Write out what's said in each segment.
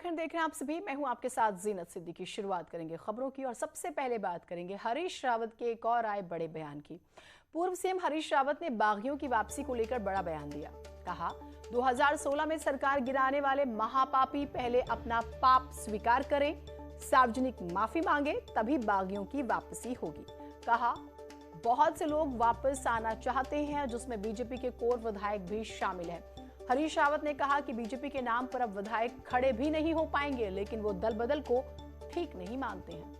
उत्तराखंड देख रहे हैं आप सभी। मैं हूं आपके साथ जीनत सिद्दीकी। शुरुआत करेंगे खबरों की और सबसे पहले बात करेंगे हरीश रावत के एक और आए बड़े बयान की। पूर्व सीएम हरीश रावत ने बागियों की वापसी को लेकर बड़ा बयान दिया। कहा 2016 में सरकार गिराने वाले महापापी पहले अपना पाप स्वीकार करें, सार्वजनिक माफी मांगे, तभी बागियों की वापसी होगी। कहा बहुत से लोग वापस आना चाहते हैं जिसमें बीजेपी के कोर विधायक भी शामिल हैं। हरीश रावत ने कहा कि बीजेपी के नाम पर अब विधायक खड़े भी नहीं हो पाएंगे, लेकिन वो दल बदल को ठीक नहीं मानते हैं।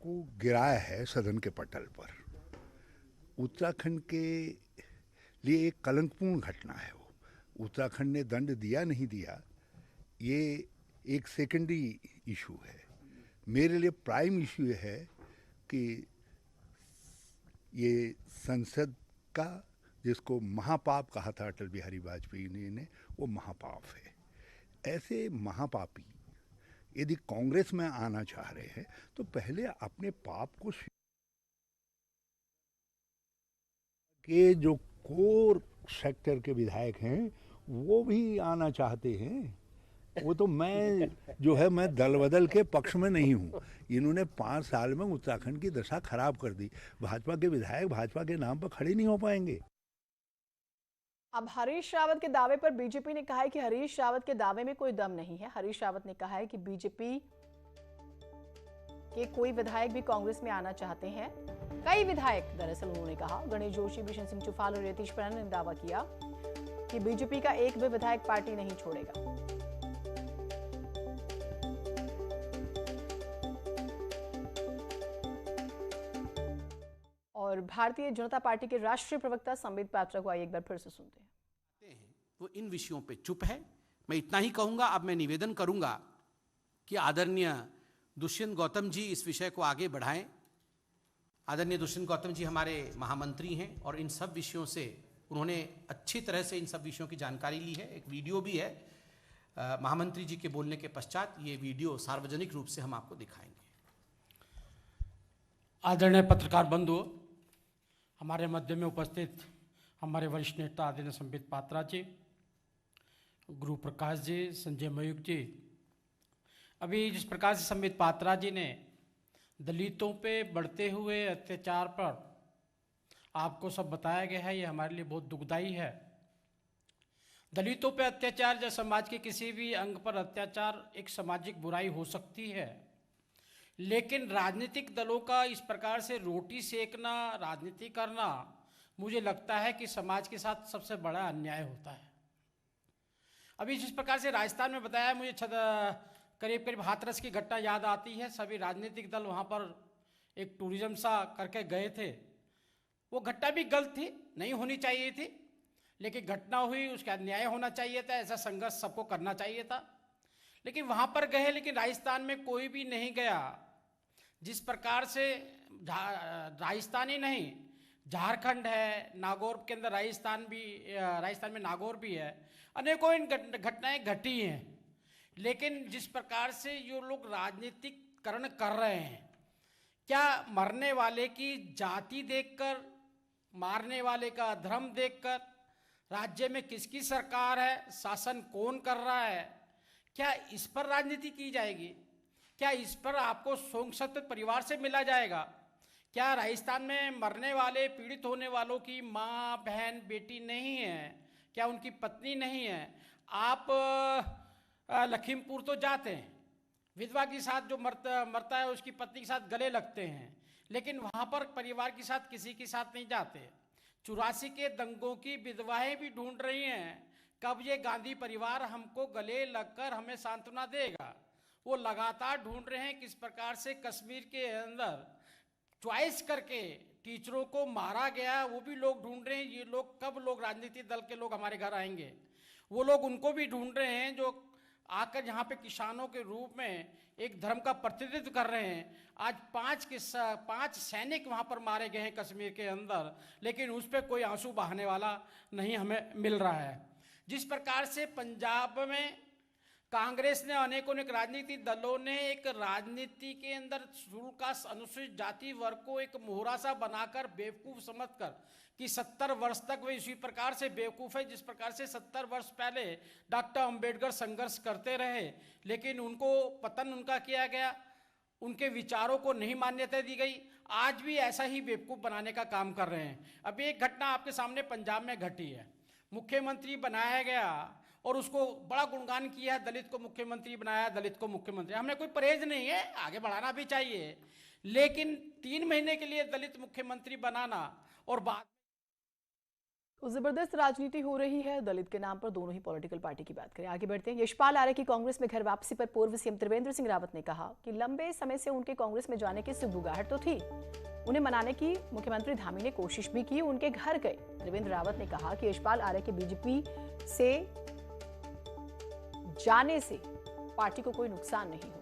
को गिराया है सदन के पटल पर। उत्तराखंड के लिए एक कलंकपूर्ण घटना है। वो उत्तराखंड ने दंड दिया नहीं दिया, ये एक सेकेंडरी इशू है। मेरे लिए प्राइम इशू है कि ये संसद का, जिसको महापाप कहा था अटल बिहारी वाजपेयी ने, वो महापाप है। ऐसे महापापी यदि कांग्रेस में आना चाह रहे हैं तो पहले अपने पाप को, के जो कोर सेक्टर के विधायक हैं वो भी आना चाहते हैं। वो तो मैं जो है, मैं दल बदल के पक्ष में नहीं हूँ। इन्होंने 5 साल में उत्तराखंड की दशा खराब कर दी। भाजपा के विधायक भाजपा के नाम पर खड़े नहीं हो पाएंगे। अब हरीश रावत के दावे पर बीजेपी ने कहा है कि हरीश रावत के दावे में कोई दम नहीं है। हरीश रावत ने कहा है कि बीजेपी के कोई विधायक भी कांग्रेस में आना चाहते हैं। कई विधायक, दरअसल उन्होंने कहा, गणेश जोशी, बिशन सिंह चुफाल और यतीश परन ने दावा किया कि बीजेपी का एक भी विधायक पार्टी नहीं छोड़ेगा। और भारतीय जनता पार्टी के राष्ट्रीय प्रवक्ता संबित पात्रा को आइए एक बार फिर से सुनते हैं। वो इन विषयों पे चुप है। मैं इतना ही कहूंगा। अब मैं निवेदन करूंगा कि आदरणीय दुष्यंत गौतम जी इस विषय को आगे बढ़ाएं। आदरणीय दुष्यंत गौतम जी हमारे महामंत्री हैं और इन सब विषयों से उन्होंने अच्छी तरह से इन सब विषयों की जानकारी ली है। एक वीडियो भी है महामंत्री जी के बोलने के पश्चात। ये वीडियो सार्वजनिक रूप से हम आपको दिखाएंगे। आदरणीय पत्रकार बंधुओं, हमारे मध्य में उपस्थित हमारे वरिष्ठ नेता आदरणीय संबित पात्रा जी, गुरु प्रकाश जी, संजय मयूख जी, अभी जिस प्रकार से संबित पात्रा जी ने दलितों पे बढ़ते हुए अत्याचार पर आपको सब बताया गया है, ये हमारे लिए बहुत दुखदायी है। दलितों पे अत्याचार या समाज के किसी भी अंग पर अत्याचार एक सामाजिक बुराई हो सकती है, लेकिन राजनीतिक दलों का इस प्रकार से रोटी सेकना, राजनीति करना, मुझे लगता है कि समाज के साथ सबसे बड़ा अन्याय होता है। अभी जिस प्रकार से राजस्थान में बताया, मुझे करीब करीब हाथरस की घटना याद आती है। सभी राजनीतिक दल वहाँ पर एक टूरिज्म सा करके गए थे। वो घटना भी गलत थी, नहीं होनी चाहिए थी, लेकिन घटना हुई, उसका न्याय होना चाहिए था। ऐसा संघर्ष सबको करना चाहिए था, लेकिन वहाँ पर गए, लेकिन राजस्थान में कोई भी नहीं गया। जिस प्रकार से राजस्थान ही नहीं, झारखंड है, नागौर के अंदर राजस्थान में नागौर भी है, अनेकों इन घटनाएं घटी हैं। लेकिन जिस प्रकार से ये लोग राजनीतिकरण कर रहे हैं, क्या मरने वाले की जाति देखकर, मारने वाले का धर्म देखकर, राज्य में किसकी सरकार है, शासन कौन कर रहा है, क्या इस पर राजनीति की जाएगी? क्या इस पर आपको संक्षिप्त परिवार से मिला जाएगा? क्या राजस्थान में मरने वाले, पीड़ित होने वालों की माँ, बहन, बेटी नहीं है? क्या उनकी पत्नी नहीं है? आप लखीमपुर तो जाते हैं, विधवा के साथ जो मरता है उसकी पत्नी के साथ गले लगते हैं, लेकिन वहाँ पर परिवार के साथ किसी के साथ नहीं जाते। 84 के दंगों की विधवाएं भी ढूंढ रही हैं, कब ये गांधी परिवार हमको गले लगकर हमें सांत्वना देगा। वो लगातार ढूंढ रहे हैं किस प्रकार से कश्मीर के अंदर चॉइस करके टीचरों को मारा गया, वो भी लोग ढूंढ रहे हैं। ये लोग कब लोग राजनीतिक दल के लोग हमारे घर आएंगे? वो लोग उनको भी ढूंढ रहे हैं जो आकर यहाँ पे किसानों के रूप में एक धर्म का प्रतिनिधित्व कर रहे हैं। आज 5 सैनिक वहाँ पर मारे गए हैं कश्मीर के अंदर, लेकिन उस पर कोई आंसू बहाने वाला नहीं हमें मिल रहा है। जिस प्रकार से पंजाब में कांग्रेस ने, अनेकों राजनीतिक दलों ने एक राजनीति के अंदर शुरू का अनुसूचित जाति वर्ग को एक मोहरा सा बनाकर, बेवकूफ समझकर कि 70 वर्ष तक वे इसी प्रकार से बेवकूफ़ है जिस प्रकार से 70 वर्ष पहले डॉक्टर अंबेडकर संघर्ष करते रहे, लेकिन उनको पतन उनका किया गया, उनके विचारों को नहीं मान्यता दी गई। आज भी ऐसा ही बेवकूफ़ बनाने का काम कर रहे हैं। अभी एक घटना आपके सामने पंजाब में घटी है, मुख्यमंत्री बनाया गया और उसको बड़ा गुणगान किया है, दलित को मुख्यमंत्री बनाया, दलित को मुख्यमंत्री। हमें कोई परहेज नहीं है, आगे बढ़ाना भी चाहिए, लेकिन 3 महीने के लिए दलित मुख्यमंत्री बनाना और बाद जबरदस्त राजनीति हो रही है दलित के नाम पर। दोनों ही पॉलिटिकल पार्टी की बात करें, आगे बढ़ते हैं। यशपाल आर्य की कांग्रेस में घर वापसी पर पूर्व सीएम त्रिवेंद्र सिंह रावत ने कहा कि लंबे समय से उनके कांग्रेस में जाने की सुगबुगाहट तो थी, उन्हें मनाने की मुख्यमंत्री धामी ने कोशिश भी की, उनके घर गए। त्रिवेंद्र रावत ने कहा कि यशपाल आर्य के बीजेपी से जाने से पार्टी को कोई नुकसान नहीं होगा।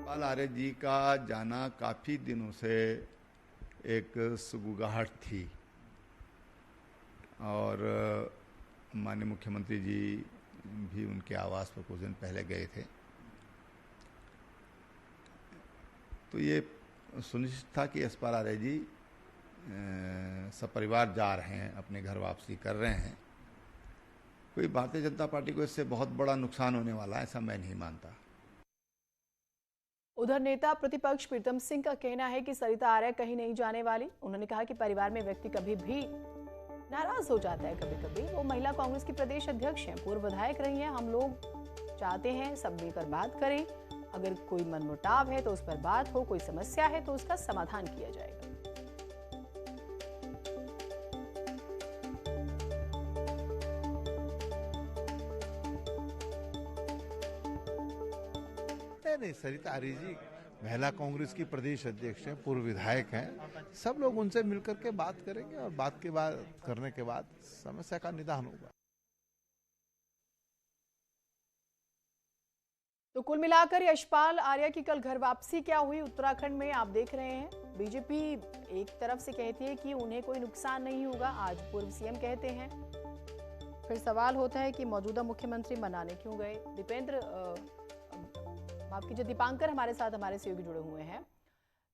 यशपाल आर्य जी का जाना काफ़ी दिनों से एक सुगबुगाहट थी और माननीय मुख्यमंत्री जी भी उनके आवास पर कुछ दिन पहले गए थे, तो ये सुनिश्चित था कि यशपाल आर्य जी सपरिवार जा रहे हैं, अपने घर वापसी कर रहे हैं। कोई भारतीय जनता पार्टी को इससे बहुत बड़ा नुकसान होने वाला है, ऐसा मैं नहीं मानता। उधर नेता प्रतिपक्ष प्रीतम सिंह का कहना है कि सरिता आर्य कहीं नहीं जाने वाली। उन्होंने कहा कि परिवार में व्यक्ति कभी भी नाराज हो जाता है, कभी कभी। वो महिला कांग्रेस की प्रदेश अध्यक्ष हैं, पूर्व विधायक रही हैं। हम लोग चाहते हैं सब मिलकर बात करें, अगर कोई मनमुटाव है तो उस पर बात हो, कोई समस्या है तो उसका समाधान किया जाएगा। नहीं, सरिता आर्य जी महिला कांग्रेस की प्रदेश अध्यक्ष हैं, पूर्व विधायक हैं। सब लोग उनसे मिलकर के बात करेंगे और बात के बाद करने के बाद समस्या का निदान होगा। तो कुल मिलाकर यशपाल आर्य की कल घर वापसी क्या हुई उत्तराखंड में आप देख रहे हैं। बीजेपी एक तरफ से कहती है कि उन्हें कोई नुकसान नहीं होगा, आज पूर्व सीएम कहते हैं। फिर सवाल होता है कि मौजूदा मुख्यमंत्री मनाने क्यों गए। माफ कीजिए, दीपांकर हमारे साथ हमारे सहयोगी जुड़े हुए हैं।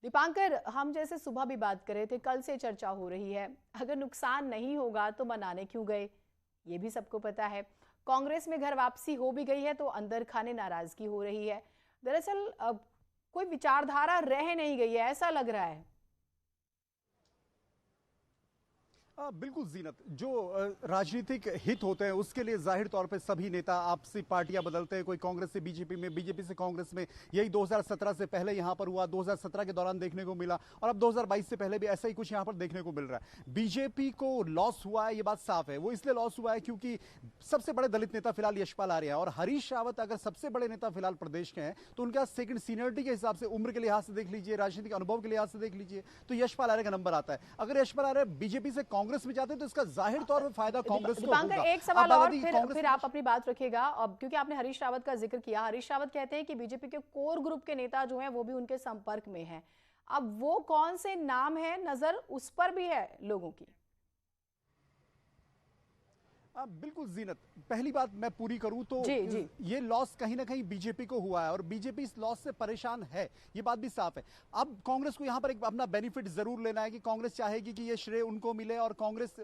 दीपांकर, हम जैसे सुबह भी बात कर रहे थे, कल से चर्चा हो रही है, अगर नुकसान नहीं होगा तो मनाने क्यों गए, ये भी सबको पता है। कांग्रेस में घर वापसी हो भी गई है तो अंदर खाने नाराजगी हो रही है। दरअसल कोई विचारधारा रह नहीं गई है, ऐसा लग रहा है। बिल्कुल जीनत, जो राजनीतिक हित होते हैं उसके लिए जाहिर तौर पे सभी नेता आपसी पार्टियां बदलते हैं। कोई कांग्रेस से बीजेपी में, बीजेपी से कांग्रेस में। यही 2017 से पहले यहां पर हुआ, 2017 के दौरान देखने को मिला और अब 2022 से पहले भी ऐसा ही कुछ यहां पर देखने को मिल रहा है। बीजेपी को लॉस हुआ है, ये बात साफ है। वो इसलिए लॉस हुआ है क्योंकि सबसे बड़े दलित नेता फिलहाल यशपाल आर्य हैं और हरीश रावत अगर सबसे बड़े नेता फिलहाल प्रदेश के हैं तो उनका सेकंड सीनियरिटी के हिसाब से, उम्र के लिहाज से देख लीजिए, राजनीतिक अनुभव के लिहाज से देख लीजिए, तो यशपाल आर्य का नंबर आता है। अगर यशपाल आर्य बीजेपी से कांग्रेस में जाते हैं तो इसका जाहिर तौर पर फायदा कांग्रेस को होगा। एक सवाल और फिर आप अपनी बात रखिएगा। अब क्योंकि आपने हरीश रावत का जिक्र किया, हरीश रावत कहते हैं कि बीजेपी के कोर ग्रुप के नेता जो हैं वो भी उनके संपर्क में हैं। अब वो कौन से नाम है, नजर उस पर भी है लोगों की। बिल्कुल जीनत, पहली बात मैं पूरी करूं तो जी। ये लॉस कहीं ना कहीं बीजेपी को हुआ है और बीजेपी इस लॉस से परेशान है, ये बात भी साफ है। अब कांग्रेस को यहां पर एक अपना बेनिफिट जरूर लेना है कि कांग्रेस चाहेगी कि ये श्रेय उनको मिले और कांग्रेस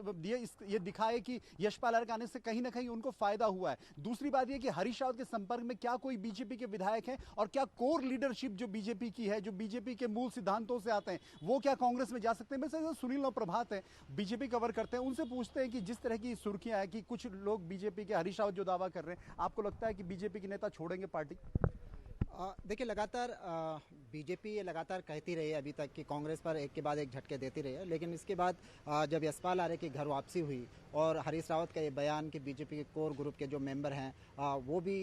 ये दिखाए कि यशपाल आर्य आने से कहीं ना कहीं उनको फायदा हुआ है। दूसरी बात यह कि हरीश रावत के संपर्क में क्या कोई बीजेपी के विधायक हैं और क्या कोर लीडरशिप जो बीजेपी की है, जो बीजेपी के मूल सिद्धांतों से आते हैं, वो क्या कांग्रेस में जा सकते हैं। वैसे सुनील और प्रभात है, बीजेपी कवर करते हैं, उनसे पूछते हैं कि जिस तरह की सुर्खियां है कि कुछ लोग बीजेपी के, हरीश रावत जो दावा कर रहे हैं, आपको लगता है कि बीजेपी के नेता छोड़ेंगे पार्टी? देखिए, लगातार बीजेपी ये लगातार कहती रही है अभी तक कि कांग्रेस पर एक के बाद एक झटके देती रही है, लेकिन इसके बाद जब यशपाल आर्य की घर वापसी हुई और हरीश रावत का ये बयान कि बीजेपी के कोर ग्रुप के जो मेंबर हैं वो भी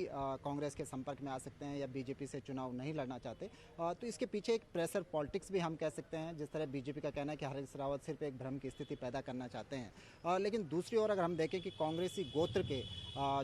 कांग्रेस के संपर्क में आ सकते हैं या बीजेपी से चुनाव नहीं लड़ना चाहते, तो इसके पीछे एक प्रेशर पॉलिटिक्स भी हम कह सकते हैं। जिस तरह बीजेपी का कहना है कि हरीश रावत सिर्फ एक भ्रम की स्थिति पैदा करना चाहते हैं, लेकिन दूसरी ओर अगर हम देखें कि कांग्रेसी गोत्र के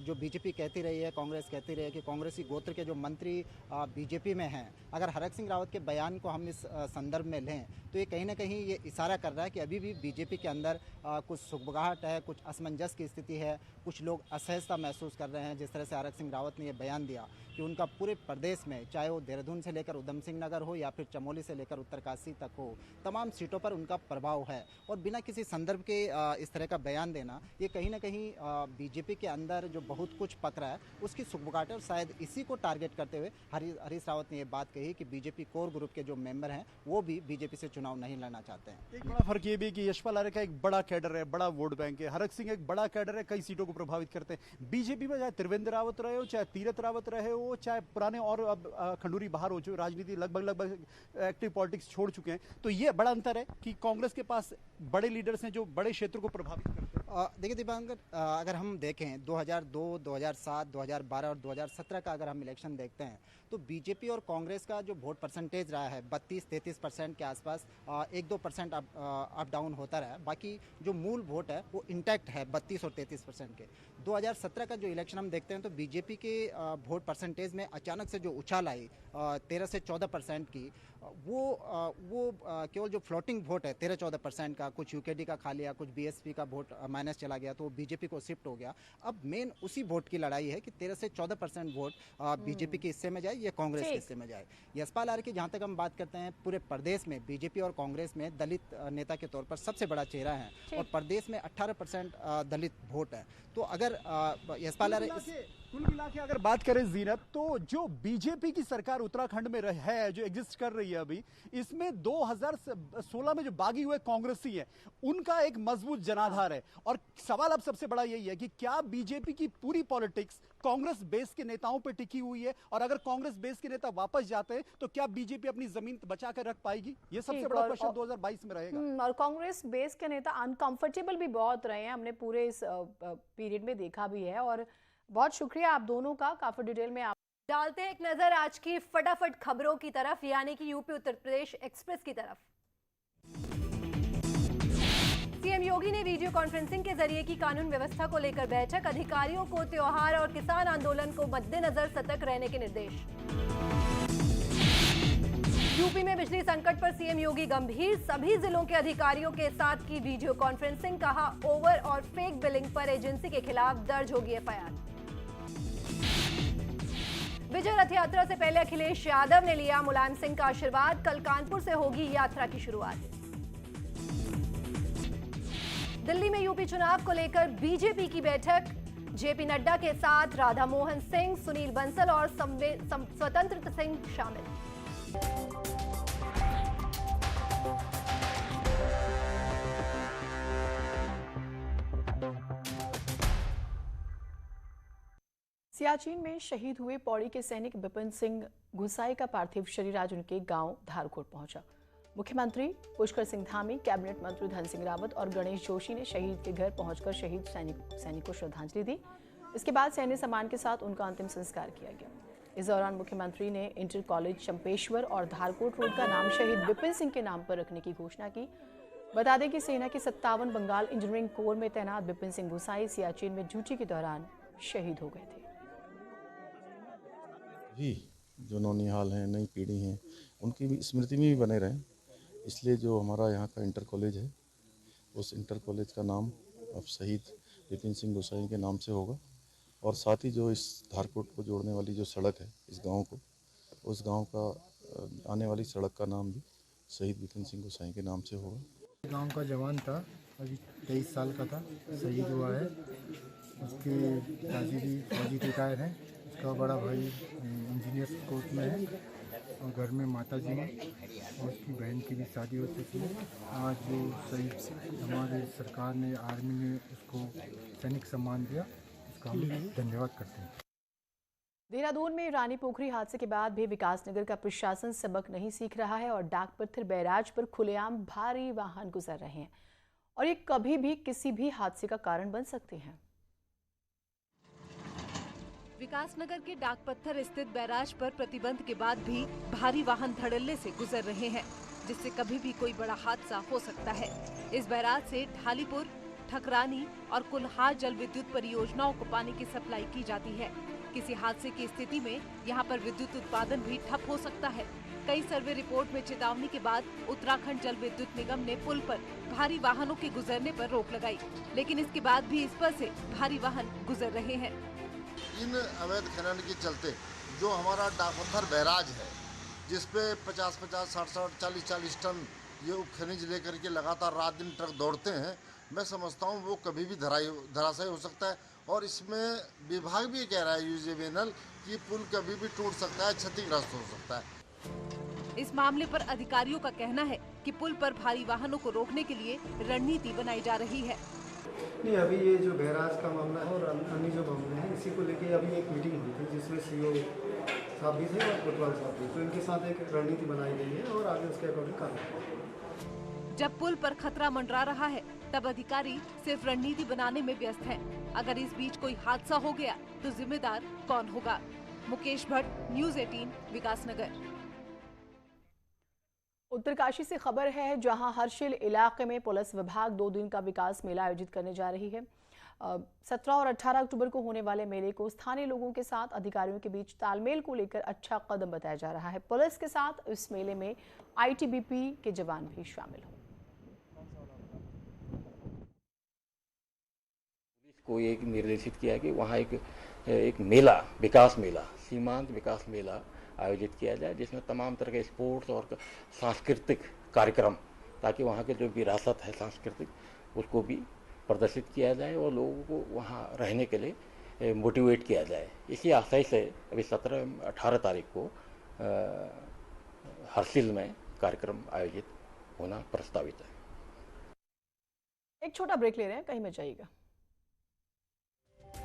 जो बीजेपी कहती रही है, कांग्रेस कहती रही है कि कांग्रेसी गोत्र के जो मंत्री बीजेपी में हैं, अगर हरक सिंह रावत के बयान को हम इस संदर्भ में लें तो ये कहीं ना कहीं ये इशारा कर रहा है कि अभी भी बीजेपी के अंदर कुछ सुगबुगाहट है, कुछ कुछ असमंजस की स्थिति है, कुछ लोग असहजता महसूस कर रहे हैं। जिस तरह से आरक सिंह रावत ने ये बयान दिया कि उनका पूरे प्रदेश में, चाहे वो देहरादून से लेकर उधम सिंह नगर हो या फिर चमोली से लेकर उत्तरकाशी तक हो, तमाम सीटों पर उनका प्रभाव है और बिना किसी संदर्भ के इस तरह का बयान देना, ये कहीं ना कहीं बीजेपी के अंदर जो बहुत कुछ पक रहा है उसकी सुगबुगाहट है और शायद इसी को टारगेट करते हुए हरीश रावत ने ये बात कही कि बीजेपी कोर ग्रुप के जो मेंबर हैं वो भी बीजेपी से चुनाव नहीं लड़ना चाहते हैं। एक बड़ा फर्क ये भी है कि यशपाल आर्य का एक बड़ा कैडर है, बड़ा वोट बैंक है, हरक सिंह एक बड़ा कैडर है, कई सीटों को प्रभावित करते हैं। बीजेपी में चाहे त्रिवेंद्र रावत रहे हो, चाहे तीरथ रावत रहे हो, चाहे पुराने और अब खंडूरी बाहर हो चुके, राजनीति लगभग एक्टिव पॉलिटिक्स छोड़ चुके हैं, तो ये बड़ा अंतर है कि कांग्रेस के पास बड़े लीडर्स हैं जो बड़े क्षेत्र को प्रभावित करते हैं। देखिए दीपांकर, अगर हम देखें 2002, 2007, 2012 और 2017 का अगर हम इलेक्शन देखते हैं तो बीजेपी और कांग्रेस का जो वोट परसेंटेज रहा है 32-33% के आसपास, 1-2% अप डाउन होता रहा है। बाकी जो मूल वोट है वो इंटैक्ट है 32 और 33% के। 2017 का जो इलेक्शन हम देखते हैं तो बीजेपी के वोट परसेंटेज में अचानक से जो उछाल आई 13 से 14% की, वो केवल जो फ्लोटिंग वोट है 13-14% का, कुछ यूकेडी का खा लिया, कुछ बीएसपी का वोट माइनस चला गया तो बीजेपी को शिफ्ट हो गया। अब मेन उसी वोट की लड़ाई है कि 13 से 14% वोट बीजेपी के हिस्से में जाए या कांग्रेस के हिस्से में जाए। यशपाल आर्य की जहाँ तक हम बात करते हैं, पूरे प्रदेश में बीजेपी और कांग्रेस में दलित नेता के तौर पर सबसे बड़ा चेहरा है और प्रदेश में 18% दलित वोट है। तो अगर यशपाल आर्य कुल मिला के अगर बात करें जीनत, तो जो बीजेपी की सरकार उत्तराखंड में है, जो एग्जिस्ट कर रही है अभी, इसमें 2016 में जो बागी हुए कांग्रेसी है उनका एक मजबूत जनाधार है। और सवाल अब सबसे बड़ा यही है कि क्या बीजेपी की पूरी पॉलिटिक्स कांग्रेस बेस के नेताओं पर टिकी हुई है, और अगर कांग्रेस बेस के नेता वापस जाते हैं तो क्या बीजेपी अपनी जमीन बचा कर रख पाएगी? ये सबसे बड़ा क्वेश्चन 2022 में रहेगा। और कांग्रेस बेस के नेता अनकंफर्टेबल भी बहुत रहे हैं, हमने पूरे इस पीरियड में देखा भी है। और बहुत शुक्रिया आप दोनों का, काफी डिटेल में आप डालते हैं एक नजर आज की फटाफट खबरों की तरफ, यानी कि यूपी उत्तर प्रदेश एक्सप्रेस की तरफ। सीएम योगी ने वीडियो कॉन्फ्रेंसिंग के जरिए की कानून व्यवस्था को लेकर बैठक, अधिकारियों को त्योहार और किसान आंदोलन को मद्देनजर सतर्क रहने के निर्देश। यूपी में बिजली संकट पर सीएम योगी गंभीर, सभी जिलों के अधिकारियों के साथ की वीडियो कॉन्फ्रेंसिंग, कहा ओवर और फेक बिलिंग पर एजेंसी के खिलाफ दर्ज होगी एफआईआर। विजय रथ यात्रा से पहले अखिलेश यादव ने लिया मुलायम सिंह का आशीर्वाद, कल कानपुर से होगी यात्रा की शुरुआत। दिल्ली में यूपी चुनाव को लेकर बीजेपी की बैठक, जेपी नड्डा के साथ राधा मोहन सिंह, सुनील बंसल और स्वतंत्र सिंह शामिल। सियाचिन में शहीद हुए पौड़ी के सैनिक विपिन सिंह गुसाई का पार्थिव शरीर आज उनके गांव धारकोट पहुंचा। मुख्यमंत्री पुष्कर सिंह धामी, कैबिनेट मंत्री धन सिंह रावत और गणेश जोशी ने शहीद के घर पहुंचकर शहीद सैनिक को श्रद्धांजलि दी। इसके बाद सैन्य सम्मान के साथ उनका अंतिम संस्कार किया गया। इस दौरान मुख्यमंत्री ने इंटर कॉलेज चंपेश्वर और धारकोट रोड का नाम शहीद विपिन सिंह के नाम पर रखने की घोषणा की। बता दें कि सेना के 57 बंगाल इंजीनियरिंग कोर में तैनात विपिन सिंह गुसाई सियाचिन में ड्यूटी के दौरान शहीद हो गए थे। भी जो नौनिहाल हैं, नई पीढ़ी हैं, उनकी भी स्मृति में भी बने रहें, इसलिए जो हमारा यहाँ का इंटर कॉलेज है उस इंटर कॉलेज का नाम अब शहीद विपिन सिंह गुसाई के नाम से होगा। और साथ ही जो इस धारकोट को जोड़ने वाली जो सड़क है इस गांव को, उस गांव का आने वाली सड़क का नाम भी शहीद विपिन सिंह गुसाई के नाम से होगा। गांव का जवान था, अभी 23 साल का था, शहीद हुआ है। उसके दादी भी फौजी रिटायर हैं, उसका बड़ा भाई इंजीनियर कोर्स में है और घर में माता जी हैं और उसकी बहन की भी शादी हो चुकी है। आज जो शहीद हमारे सरकार ने, आर्मी ने उसको सैनिक सम्मान दिया, उसका हम धन्यवाद करते हैं। देहरादून में रानी पोखरी हादसे के बाद भी विकासनगर का प्रशासन सबक नहीं सीख रहा है और डाक पत्थर बैराज पर खुलेआम भारी वाहन गुजर रहे हैं और ये कभी भी किसी भी हादसे का कारण बन सकते हैं। विकासनगर के डाक पत्थर स्थित बैराज पर प्रतिबंध के बाद भी भारी वाहन धड़ल्ले से गुजर रहे हैं, जिससे कभी भी कोई बड़ा हादसा हो सकता है। इस बैराज से ढालीपुर, ठकरानी और कुल्हार जल विद्युत परियोजनाओं को पानी की सप्लाई की जाती है। किसी हादसे की स्थिति में यहाँ पर विद्युत उत्पादन भी ठप हो सकता है। कई सर्वे रिपोर्ट में चेतावनी के बाद उत्तराखंड जल विद्युत निगम ने पुल पर भारी वाहनों के गुजरने पर रोक लगाई, लेकिन इसके बाद भी इस पर से भारी वाहन गुजर रहे हैं। इन अवैध खनन के चलते जो हमारा डाकपत्थर बैराज है, जिसपे 50-50, 60-60, 40-40 टन ये खनिज लेकर के लगातार रात दिन ट्रक दौड़ते हैं, मैं समझता हूँ वो कभी भी धराशायी हो सकता है। और इसमें विभाग भी कह रहा है यूजेबीएनएल कि पुल कभी भी टूट सकता है, क्षतिग्रस्त हो सकता है। इस मामले पर अधिकारियों का कहना है कि पुल पर भारी वाहनों को रोकने के लिए रणनीति बनाई जा रही है। नहीं, अभी ये जो बैराज का मामला है और अन्य जो मामले हैं, इसी को लेके अभी एक मीटिंग हुई थी जिसमें सीओ साहब भी थे और कोतवाल साहब भी, तो इनके साथ एक रणनीति बनाई गई है और आगे उसके अकॉर्डिंग कार्रवाई। जब पुल पर खतरा मंडरा रहा है तब अधिकारी सिर्फ रणनीति बनाने में व्यस्त हैं। अगर इस बीच कोई हादसा हो गया तो जिम्मेदार कौन होगा? मुकेश भट्ट, न्यूज़ 18, विकासनगर। उत्तरकाशी से खबर है, जहां हर्षिल इलाके में पुलिस विभाग 2 दिन का विकास मेला आयोजित करने जा रही है। 17 और 18 अक्टूबर को होने वाले मेले को स्थानीय लोगों के साथ अधिकारियों के बीच तालमेल को लेकर अच्छा कदम बताया जा रहा है। पुलिस के साथ इस मेले में आईटीबीपी के जवान भी शामिल हों। पुलिस को एक निर्देशित किया है कि वहाँ एक मेला, विकास मेला, सीमांत विकास मेला आयोजित किया जाए, जिसमें तमाम तरह के स्पोर्ट्स और सांस्कृतिक कार्यक्रम, ताकि वहाँ के जो विरासत है सांस्कृतिक उसको भी प्रदर्शित किया जाए और लोगों को वहाँ रहने के लिए मोटिवेट किया जाए। इसी आशय से अभी 17-18 तारीख को हर्षिल में कार्यक्रम आयोजित होना प्रस्तावित है। एक छोटा ब्रेक ले रहे हैं, कहीं मत जाइएगा।